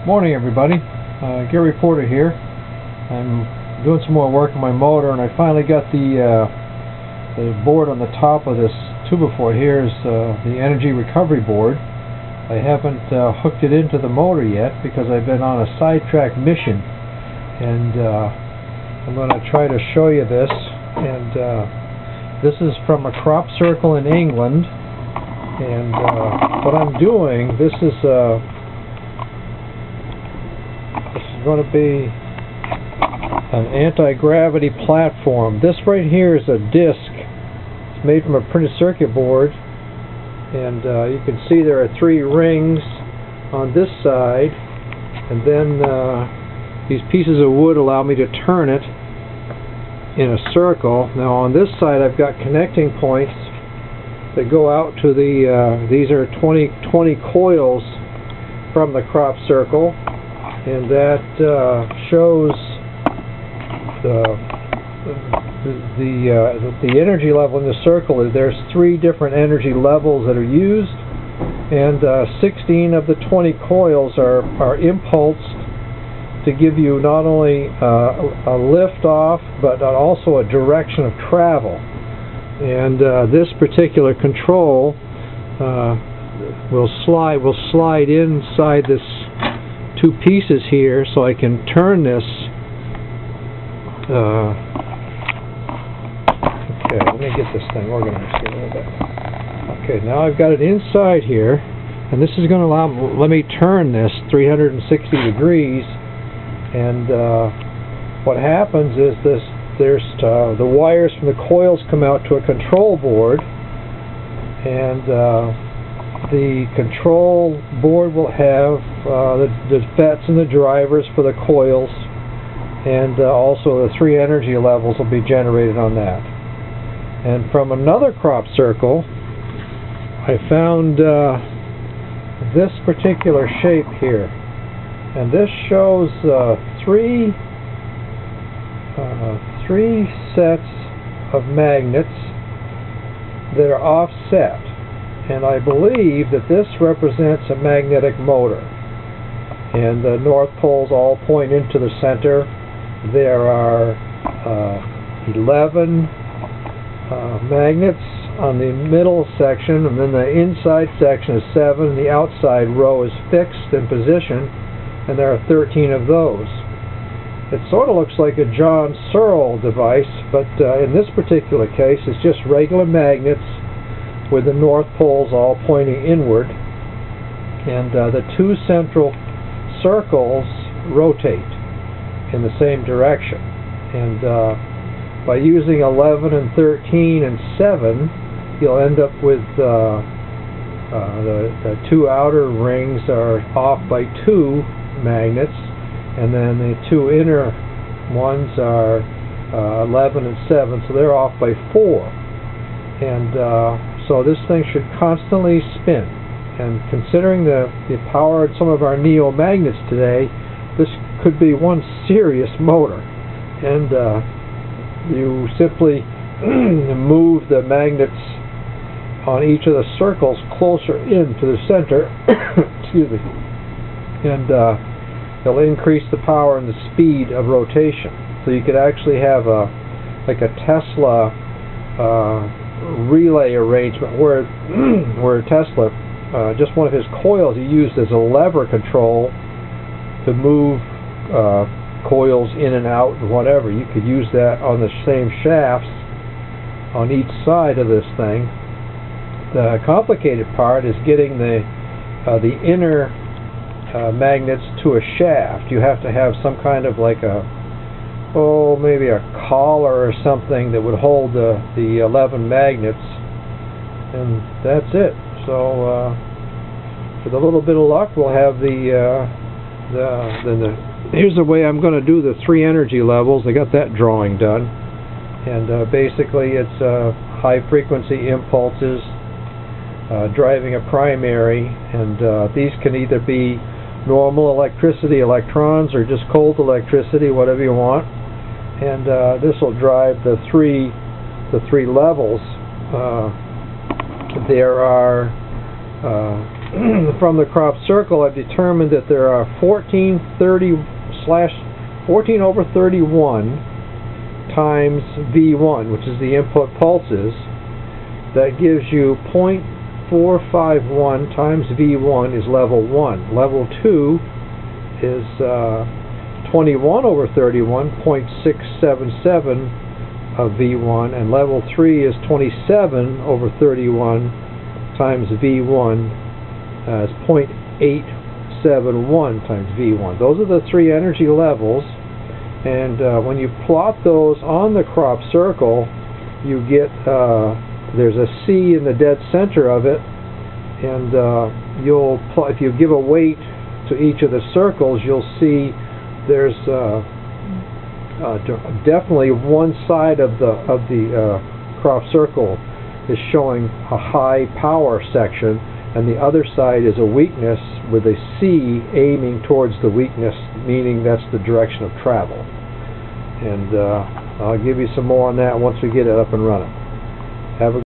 Morning, everybody. Gary Porter here. I'm doing some more work on my motor, and I finally got the board on the top of this 2x4 here is the energy recovery board. I haven't hooked it into the motor yet because I've been on a sidetrack mission, and I'm going to try to show you this. And this is from a crop circle in England, and what I'm doing, this is going to be an anti-gravity platform. This right here is a disc. It's made from a printed circuit board, and you can see there are 3 rings on this side, and then these pieces of wood allow me to turn it in a circle. Now on this side I've got connecting points that go out to the these are 20 coils from the crop circle, and that shows the energy level in the circle. There's 3 different energy levels that are used, and 16 of the 20 coils are impulsed to give you not only a lift off, but also a direction of travel. And this particular control will slide inside this 2 pieces here, so I can turn this. Okay, let me get this thing organized here a little bit. Okay, now I've got it inside here, and this is going to let me turn this 360 degrees. And what happens is there's the wires from the coils come out to a control board, and the control board will have the FETs and the drivers for the coils, and also the 3 energy levels will be generated on that. And from another crop circle, I found this particular shape here, and this shows 3 sets of magnets that are offset. And I believe that this represents a magnetic motor. And the north poles all point into the center. There are 11 magnets on the middle section, and then the inside section is 7. The outside row is fixed in position, and there are 13 of those. It sort of looks like a John Searle device, but in this particular case it's just regular magnets with the north poles all pointing inward, and the 2 central circles rotate in the same direction. And by using 11 and 13 and 7, you'll end up with the 2 outer rings are off by 2 magnets, and then the 2 inner ones are 11 and 7, so they're off by 4. And so this thing should constantly spin, and considering the power of some of our neo-magnets today, this could be one serious motor. And you simply move the magnets on each of the circles closer into the center excuse me, and it'll increase the power and the speed of rotation. So you could actually have like a Tesla relay arrangement where Tesla, just one of his coils he used as a lever control to move coils in and out and whatever. You could use that on the same shafts on each side of this thing. The complicated part is getting the inner magnets to a shaft. You have to have some kind of like maybe a collar or something that would hold the 11 magnets, and that's it. So with a little bit of luck we'll have here's the way I'm going to do the 3 energy levels. I got that drawing done, and basically it's high frequency impulses driving a primary, and these can either be normal electricity electrons or just cold electricity, whatever you want. And this will drive the three levels. There are from the crop circle, I've determined that there are 14 over 31 times V1, which is the input pulses. That gives you 0.451 times V1 is level 1. Level 2 is 21 over 31, 0.677 of V1, and level 3 is 27 over 31 times V1 as 0.871 times V1. Those are the three energy levels, and when you plot those on the crop circle, you get there's a C in the dead center of it, and if you give a weight to each of the circles, you'll see there's definitely one side of the crop circle is showing a high power section, and the other side is a weakness with a C aiming towards the weakness, meaning that's the direction of travel. And I'll give you some more on that once we get it up and running. Have a